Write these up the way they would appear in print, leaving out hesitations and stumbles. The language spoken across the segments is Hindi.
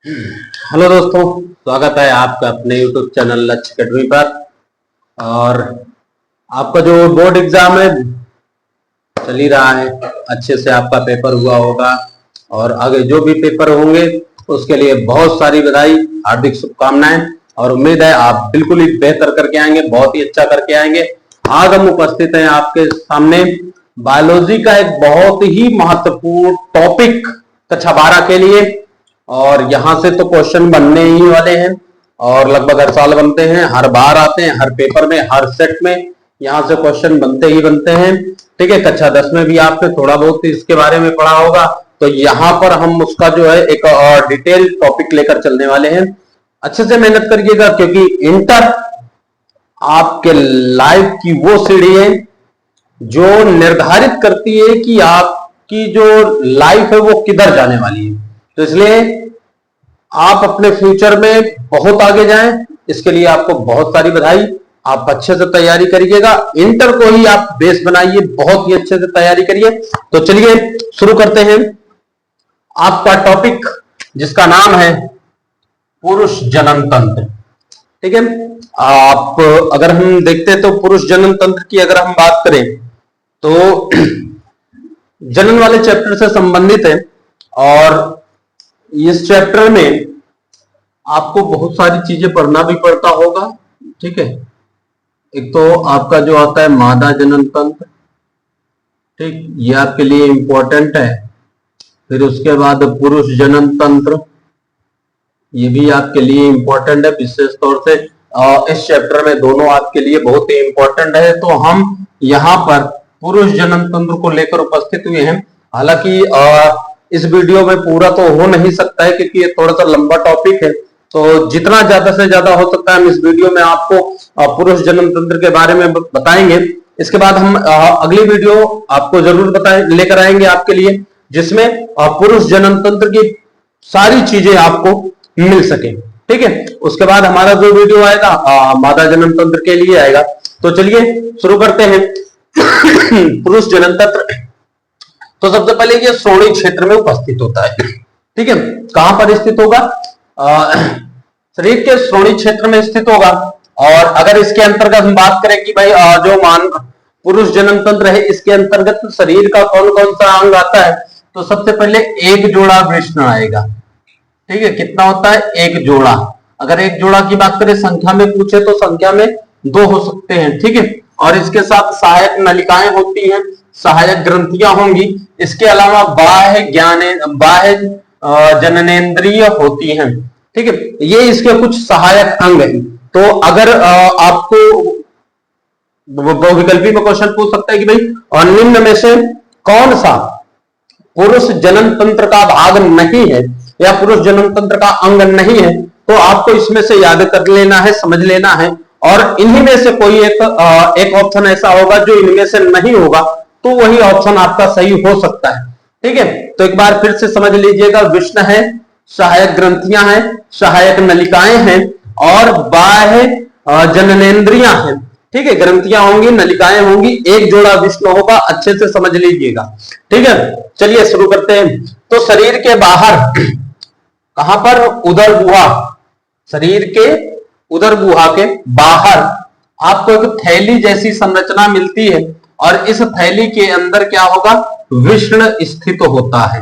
हेलो दोस्तों, स्वागत है आपका अपने YouTube चैनल लक्ष्य अकेडमी पर। और आपका जो बोर्ड एग्जाम है चल ही रहा है, अच्छे से आपका पेपर हुआ होगा और आगे जो भी पेपर होंगे उसके लिए बहुत सारी बधाई, हार्दिक शुभकामनाएं। और उम्मीद है आप बिल्कुल ही बेहतर करके आएंगे, बहुत ही अच्छा करके आएंगे। आज हम उपस्थित हैं आपके सामने बायोलॉजी का एक बहुत ही महत्वपूर्ण टॉपिक कक्षा 12 के लिए। और यहां से तो क्वेश्चन बनने ही वाले हैं और लगभग हर साल बनते हैं, हर बार आते हैं, हर पेपर में, हर सेट में यहां से क्वेश्चन बनते ही बनते हैं। ठीक है, कक्षा 10 में भी आपने थोड़ा बहुत इसके बारे में पढ़ा होगा, तो यहां पर हम उसका जो है एक डिटेल टॉपिक लेकर चलने वाले हैं। अच्छे से मेहनत करिएगा क्योंकि इंटर आपके लाइफ की वो सीढ़ी है जो निर्धारित करती है कि आपकी जो लाइफ है वो किधर जाने वाली है। तो इसलिए आप अपने फ्यूचर में बहुत आगे जाएं, इसके लिए आपको बहुत सारी बधाई। आप अच्छे से तैयारी करिएगा, इंटर को ही आप बेस बनाइए, बहुत ही अच्छे से तैयारी करिए। तो चलिए शुरू करते हैं आपका टॉपिक जिसका नाम है पुरुष जनन तंत्र। ठीक है, आप अगर हम देखते हैं तो पुरुष जनन तंत्र की अगर हम बात करें तो जनन वाले चैप्टर से संबंधित है। और इस चैप्टर में आपको बहुत सारी चीजें पढ़ना भी पड़ता होगा। ठीक है, एक तो आपका जो आता है मादा जनन तंत्र, ठीक, ये आपके लिए इंपॉर्टेंट है। फिर उसके बाद पुरुष जनन तंत्र, ये भी आपके लिए इंपॉर्टेंट है विशेष तौर से। इस चैप्टर में दोनों आपके लिए बहुत ही इंपॉर्टेंट है, तो हम यहाँ पर पुरुष जनन तंत्र को लेकर उपस्थित हुए हैं। हालांकि इस वीडियो में पूरा तो हो नहीं सकता है क्योंकि ये थोड़ा सा लंबा टॉपिक है, तो जितना ज्यादा से ज्यादा हो सकता है हम इस वीडियो में आपको पुरुष जनन तंत्र के बारे में बताएंगे। इसके बाद हम अगली वीडियो आपको जरूर लेकर आएंगे आपके लिए, जिसमें पुरुष जनन तंत्र की सारी चीजें आपको मिल सके। ठीक है, उसके बाद हमारा जो वीडियो आएगा मादा जनन तंत्र के लिए आएगा। तो चलिए शुरू करते हैं पुरुष जनन तंत्र। तो सबसे पहले ये श्रोणि क्षेत्र में उपस्थित होता है। ठीक है, कहां पर स्थित होगा? शरीर के श्रोणि क्षेत्र में स्थित होगा। और अगर इसके अंतर्गत हम बात करें कि भाई जो पुरुष जनन तंत्र है इसके अंतर्गत शरीर का कौन कौन सा अंग आता है, तो सबसे पहले एक जोड़ा वृषण आएगा। ठीक है, कितना होता है? एक जोड़ा। अगर एक जोड़ा की बात करें संख्या में पूछे तो संख्या में 2 हो सकते हैं। ठीक है, और इसके साथ सहायक नलिकाएं होती हैं, सहायक ग्रंथियां होंगी। इसके अलावा बाह्य जननेंद्रिय होती हैं। ठीक है, ये इसके कुछ सहायक अंग हैं। तो अगर आपको बहुविकल्पी में क्वेश्चन पूछ सकता है कि भाई निम्न में से कौन सा पुरुष जनन तंत्र का भाग नहीं है या पुरुष जनन तंत्र का अंग नहीं है, तो आपको इसमें से याद कर लेना है, समझ लेना है। और इन्हीं में से कोई एक ऑप्शन ऐसा होगा जो इनमें से नहीं होगा, तो वही ऑप्शन आपका सही हो सकता है। ठीक है, तो एक बार फिर से समझ लीजिएगा, वृषण है, सहायक ग्रंथियां हैं, सहायक नलिकाएं हैं और बाह्य जननेंद्रियां हैं। ठीक है, ग्रंथियां होंगी, नलिकाएं होंगी, एक जोड़ा वृषण होगा, अच्छे से समझ लीजिएगा। ठीक है, चलिए शुरू करते हैं। तो शरीर के बाहर कहां पर? उदर गुहा। शरीर के उदर गुहा के बाहर आपको एक थैली जैसी संरचना मिलती है और इस थैली के अंदर क्या होगा? वृषण स्थित होता है।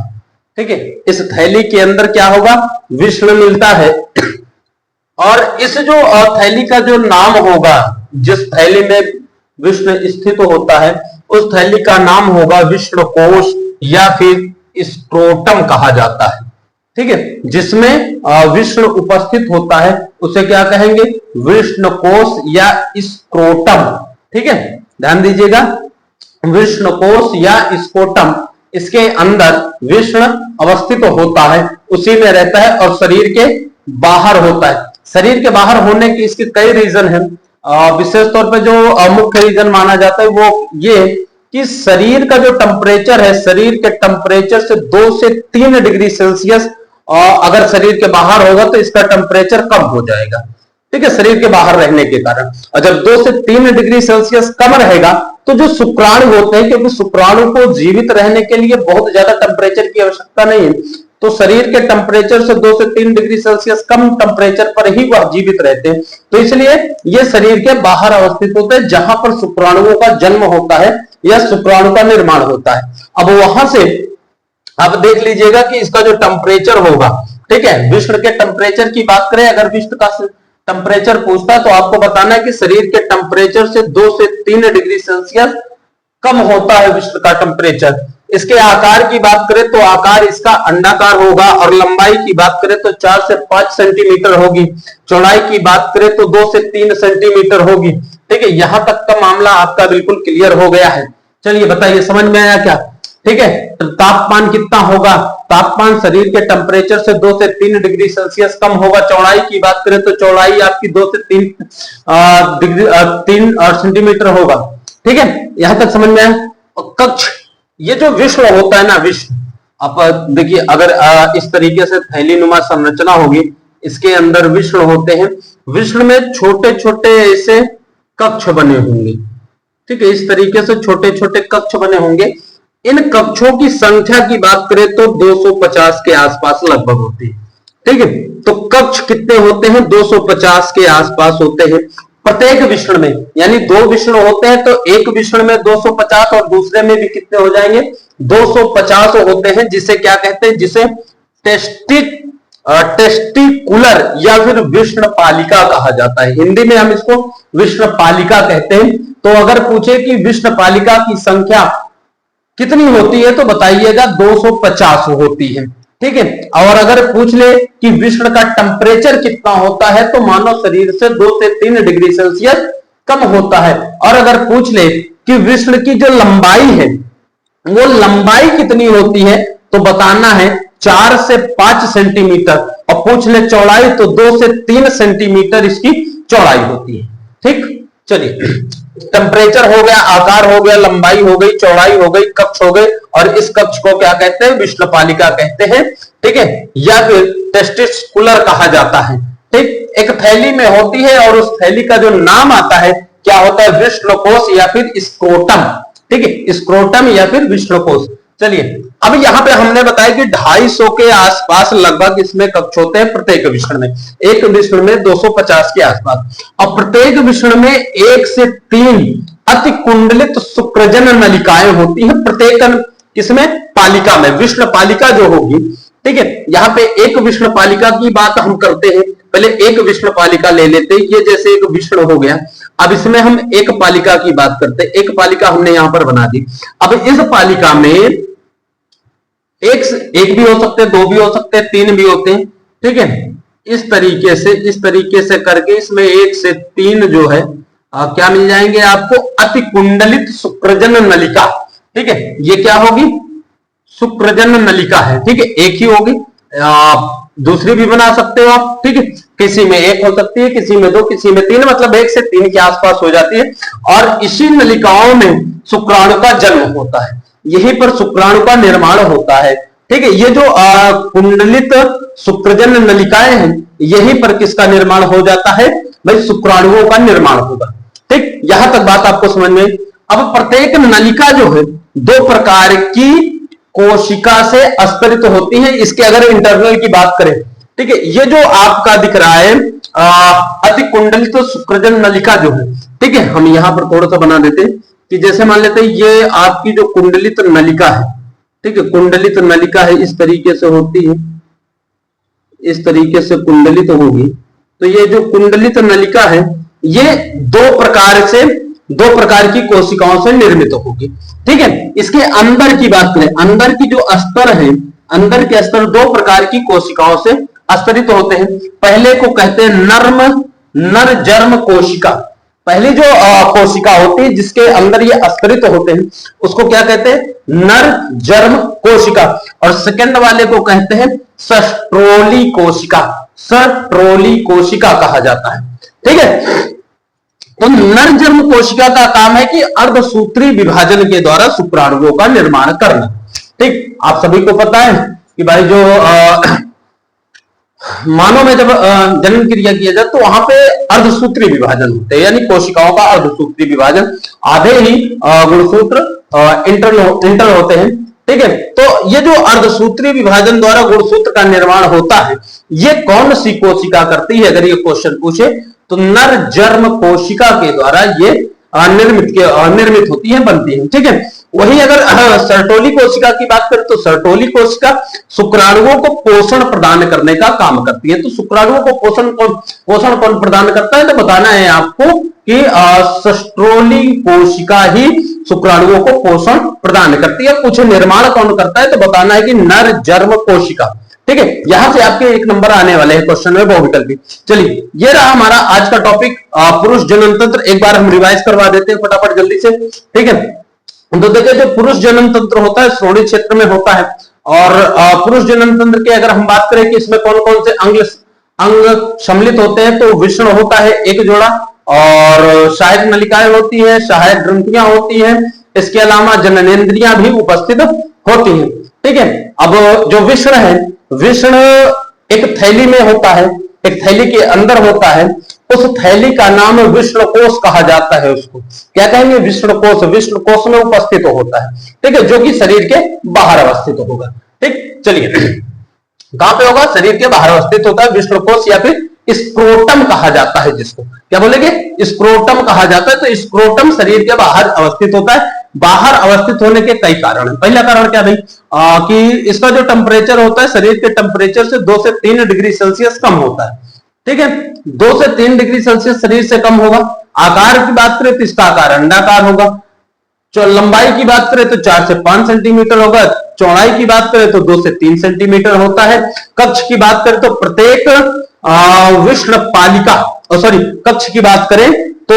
ठीक है, इस थैली के अंदर क्या होगा? वृषण मिलता है। और इस जो थैली का जो नाम होगा, जिस थैली में वृषण स्थित होता है, उस थैली का नाम होगा वृषणकोश या फिर स्क्रोटम कहा जाता है। ठीक है, जिसमें वृषण उपस्थित होता है उसे क्या कहेंगे? वृषणकोश या स्क्रोटम। ठीक है, ध्यान दीजिएगा, वृषणकोश या स्क्रोटम, इसके अंदर वृषण अवस्थित होता है, उसी में रहता है और शरीर के बाहर होता है। शरीर के बाहर होने की इसके कई रीजन हैं। विशेष तौर पे जो मुख्य रीजन माना जाता है वो ये कि शरीर का जो टेम्परेचर है, शरीर के टेम्परेचर से 2 से 3 डिग्री सेल्सियस अगर शरीर के बाहर होगा तो इसका टेम्परेचर कम हो जाएगा। ठीक है, शरीर के बाहर रहने के कारण। और जब 2 से 3 डिग्री सेल्सियस कम रहेगा तो जो शुक्राणु होते हैं, क्योंकि शुक्राणु को जीवित रहने के लिए बहुत ज्यादा टेम्परेचर की आवश्यकता नहीं है, तो शरीर के टेम्परेचर से 2 से 3 डिग्री सेल्सियस कम टेम्परेचर पर ही वह जीवित रहते हैं। तो इसलिए ये शरीर के बाहर अवस्थित होते हैं, जहां पर शुक्राणुओं का जन्म होता है या शुक्राणु का निर्माण होता है। अब वहां से आप देख लीजिएगा कि इसका जो टेम्परेचर होगा, ठीक है, विश्व के टेम्परेचर की बात करें, अगर विश्व का टेम्परेचर पूछता है तो आपको बताना है कि शरीर के टेम्परेचर से 2 से 3 डिग्री सेल्सियस कम होता है विश्व का टेम्परेचर। इसके आकार की बात करें तो आकार इसका अंडाकार होगा, और लंबाई की बात करें तो 4 से 5 सेंटीमीटर होगी। चौड़ाई की बात करें तो 2 से 3 सेंटीमीटर होगी। ठीक है, यहां तक का मामला आपका बिल्कुल क्लियर हो गया है। चलिए बताइए, समझ में आया क्या? ठीक है, तो तापमान कितना होगा? तापमान शरीर के टेम्परेचर से 2 से 3 डिग्री सेल्सियस कम होगा। चौड़ाई की बात करें तो चौड़ाई आपकी 2 से 3 सेंटीमीटर होगा। ठीक है, यहां तक समझ में आया। कक्ष, ये जो विश्व होता है ना, विश्व, आप देखिए, अगर इस तरीके से थैली नुमा संरचना होगी, इसके अंदर विश्व होते हैं। विश्व में छोटे छोटे ऐसे कक्ष बने होंगे। ठीक है, इस तरीके से छोटे छोटे कक्ष बने होंगे। इन कक्षों की संख्या की बात करें तो 250 के आसपास लगभग होती है। ठीक है, तो कक्ष कितने होते हैं? 250 के आसपास होते हैं प्रत्येक विषण में। यानी 2 विषण होते हैं तो एक विषण में 250 और दूसरे में भी कितने हो जाएंगे? 250 होते हैं, जिसे क्या कहते हैं? जिसे टेस्टिकुलर या फिर विष्णपालिका कहा जाता है। हिंदी में हम इसको विष्णपालिका कहते हैं। तो अगर पूछे कि विष्णपालिका की संख्या कितनी होती है तो बताइएगा 250 होती है। ठीक है, और अगर पूछ ले कि विश्व का टेम्परेचर कितना होता है तो मानव शरीर से 2 से 3 डिग्री सेल्सियस कम होता है। और अगर पूछ ले कि विश्व की जो लंबाई है वो लंबाई कितनी होती है तो बताना है 4 से 5 सेंटीमीटर, और पूछ ले चौड़ाई तो 2 से 3 सेंटीमीटर इसकी चौड़ाई होती है। ठीक, चलिए, टेम्परेचर हो गया, आकार हो गया, लंबाई हो गई, चौड़ाई हो गई, कक्ष हो गए, और इस कक्ष को क्या कहते हैं? विष्णपालिका कहते हैं। ठीक है, या फिर टेस्टिकुलर कहा जाता है। ठीक, एक थैली में होती है और उस थैली का जो नाम आता है क्या होता है? विष्णुकोश या फिर स्क्रोटम। ठीक है, स्क्रोटम या फिर विष्णुकोश। चलिए, अब यहां पे हमने बताया कि 250 के आसपास लगभग इसमें कक्ष होते हैं प्रत्येक विषण में। एक विषण में 250 के आसपास, और प्रत्येक विषण में 1 से 3 अति कुंडलित शुक्रजन नलिकाएं होती हैं प्रत्येक किसमें? पालिका में, विष्ण पालिका जो होगी। ठीक है, यहाँ पे एक विष्ण पालिका की बात हम करते हैं। पहले एक विष्ण पालिका ले लेते हैं, ये जैसे एक विष्ण हो गया। अब इसमें हम एक पालिका की बात करते हैं। एक पालिका हमने यहां पर बना दी। अब इस पालिका में एक भी हो सकते हैं, 2 भी हो सकते हैं, 3 भी होते हैं। ठीक है, इस तरीके से करके इसमें 1 से 3 जो है क्या मिल जाएंगे आपको? अति कुंडलित शुक्रजन नलिका। ठीक है, ये क्या होगी? शुक्रजन नलिका है। ठीक है, एक ही होगी, दूसरी भी बना सकते हो आप। ठीक है, किसी में 1 हो सकती है, किसी में 2, किसी में 3, मतलब 1 से 3 के आसपास हो जाती है। और इसी नलिकाओं में शुक्राणु का जन्म होता है, यहीं पर शुक्राणु का निर्माण होता है। ठीक है, ये जो कुंडलित शुक्रजन नलिकाएं हैं, यहीं पर किसका निर्माण हो जाता है? भाई शुक्राणुओं का निर्माण होगा। ठीक, यहां तक बात आपको समझ में। अब प्रत्येक नलिका जो है 2 प्रकार की कोशिका से अस्परित होती है। इसके अगर इंटरनल की बात करें, ठीक है, ये जो आपका दिख रहा है अति कुंडलित शुक्रजन नलिका जो है, ठीक है, हम यहां पर थोड़ा सा बना देते हैं कि जैसे मान लेते हैं ये आपकी जो कुंडलित नलिका है। ठीक है, कुंडलित नलिका है, इस तरीके से होती है, इस तरीके से कुंडलित होगी। तो ये जो कुंडलित नलिका है ये 2 प्रकार की कोशिकाओं से निर्मित होगी। ठीक है, इसके अंदर की बात करें, अंदर की जो अस्तर है, अंदर के अस्तर 2 प्रकार की कोशिकाओं से अस्तरित होते हैं। पहले को कहते हैं नर जर्म कोशिका। पहली जो कोशिका होती है जिसके अंदर ये अस्तरित होते हैं उसको क्या कहते हैं? नर जर्म कोशिका। और सेकंड वाले को कहते हैं सस्ट्रोली कोशिका। सट्रोली कोशिका कहा जाता है। ठीक है, तो नर जर्म कोशिका का काम है कि अर्धसूत्री विभाजन के द्वारा शुक्राणुओं का निर्माण करना। ठीक, आप सभी को पता है कि भाई जो मानव में जब जन्म क्रिया किया जाए तो वहां पे अर्धसूत्री विभाजन होते हैं, यानी कोशिकाओं का अर्धसूत्री विभाजन। आधे ही गुणसूत्र इंटर होते हैं। ठीक है। तो ये जो अर्धसूत्री विभाजन द्वारा गुणसूत्र का निर्माण होता है, ये कौन सी कोशिका करती है? अगर ये क्वेश्चन पूछे तो नर जर्म कोशिका के द्वारा ये निर्मित होती है, बनती है। ठीक है। वही अगर सर्टोली कोशिका की बात करें तो सर्टोली कोशिका शुक्राणुओं को पोषण प्रदान करने का काम करती है। तो शुक्राणुओं को पोषण कौन प्रदान करता है? तो बताना है आपको कि सर्टोली कोशिका ही शुक्राणुओं को पोषण प्रदान करती है। कुछ निर्माण कौन करता है? तो बताना है कि नर जर्म कोशिका। ठीक है। यहां से आपके 1 नंबर आने वाले हैं क्वेश्चन में, बहुविकल्पी। चलिए, ये रहा हमारा आज का टॉपिक पुरुष जनन तंत्र। एक बार हम रिवाइज करवा देते हैं फटाफट जल्दी से। ठीक है। तो देखिए, जो पुरुष जनन तंत्र होता है श्रोणि क्षेत्र में होता है, और पुरुष जनन तंत्र की अगर हम बात करें कि इसमें कौन कौन से अंग सम्मिलित होते हैं, तो वृषण होता है 1 जोड़ा, और सहायक नलिकाएं होती है, सहायक ग्रंथियां होती हैं, इसके अलावा जननेंद्रियां भी उपस्थित होती हैं। ठीक है। अब जो वृषण है, वृषण एक थैली में होता है, एक थैली के अंदर होता है, उस थैली का नाम विष्णुकोश कहा जाता है। उसको क्या कहेंगे? विष्णुकोश। विष्णुकोश में उपस्थित होता है। ठीक है। जो कि शरीर के बाहर अवस्थित होगा। ठीक। चलिए, कहां पे होगा? शरीर के बाहर अवस्थित होता है विष्णुकोश, या फिर स्क्रोटम कहा जाता है, जिसको क्या बोलेंगे? स्क्रोटम कहा जाता है। तो स्क्रोटम शरीर के बाहर अवस्थित होता है। बाहर अवस्थित होने के कई कारण हैं। पहला कारण क्या भाई? कि इसका जो टेम्परेचर होता है शरीर के टेम्परेचर से 2 से 3 डिग्री सेल्सियस कम होता है। ठीक है। 2 से 3 डिग्री सेल्सियस शरीर से कम होगा। आकार की बात करें तो इसका आकार अंडाकार होगा। लंबाई की बात करें तो 4 से 5 सेंटीमीटर होगा। चौड़ाई की बात करें तो 2 से 3 सेंटीमीटर होता है। कक्ष की बात करें तो प्रत्येक कक्ष की बात करें तो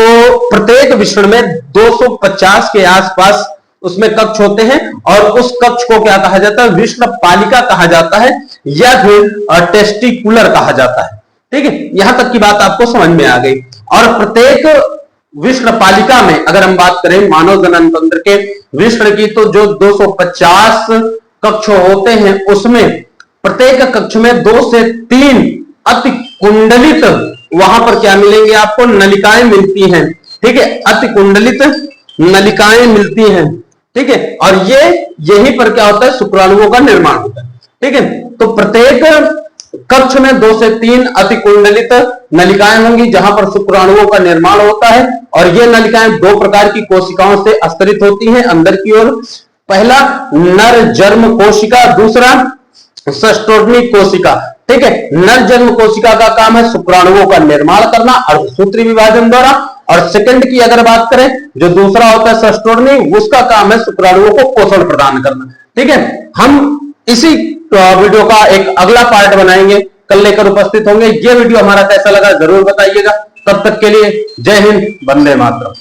प्रत्येक विषण में 250 के आसपास उसमें कक्ष होते हैं, और उस कक्ष को क्या कहा जाता है? विष्ण पालिका कहा जाता है, या फिर टेस्टिकुलर कहा जाता है। ठीक है। यहां तक की बात आपको समझ में आ गई। और प्रत्येक विष्ण पालिका में अगर हम बात करें मानव जनन तंत्र के विष्ण की, तो जो 250 कक्ष होते हैं, उसमें प्रत्येक कक्ष में 2 से 3 अति कुंडलित, वहां पर क्या मिलेंगे आपको? नलिकाएं मिलती हैं। ठीक है। अति कुंडलित नलिकाएं मिलती हैं। ठीक है। और यहीं पर क्या होता है? शुक्राणुओं का निर्माण होता है। ठीक है। तो प्रत्येक कक्ष में 2 से 3 अति कुंडलित नलिकाएं होंगी, जहां पर शुक्राणुओं का निर्माण होता है। और ये नलिकाएं 2 प्रकार की कोशिकाओं से स्तरित होती हैं अंदर की ओर। पहला नर जर्म कोशिका, दूसरा सस्टोर्नी कोशिका। ठीक है। नर जन्म कोशिका का काम है शुक्राणुओं का निर्माण करना अर्धसूत्री विभाजन द्वारा, और सेकंड की अगर बात करें जो दूसरा होता है सस्टोर्नी, उसका काम है शुक्राणुओं को पोषण प्रदान करना। ठीक है। हम इसी वीडियो का एक अगला पार्ट बनाएंगे, कल लेकर उपस्थित होंगे। ये वीडियो हमारा कैसा लगा जरूर बताइएगा। तब तक के लिए जय हिंद, वंदे मातरम।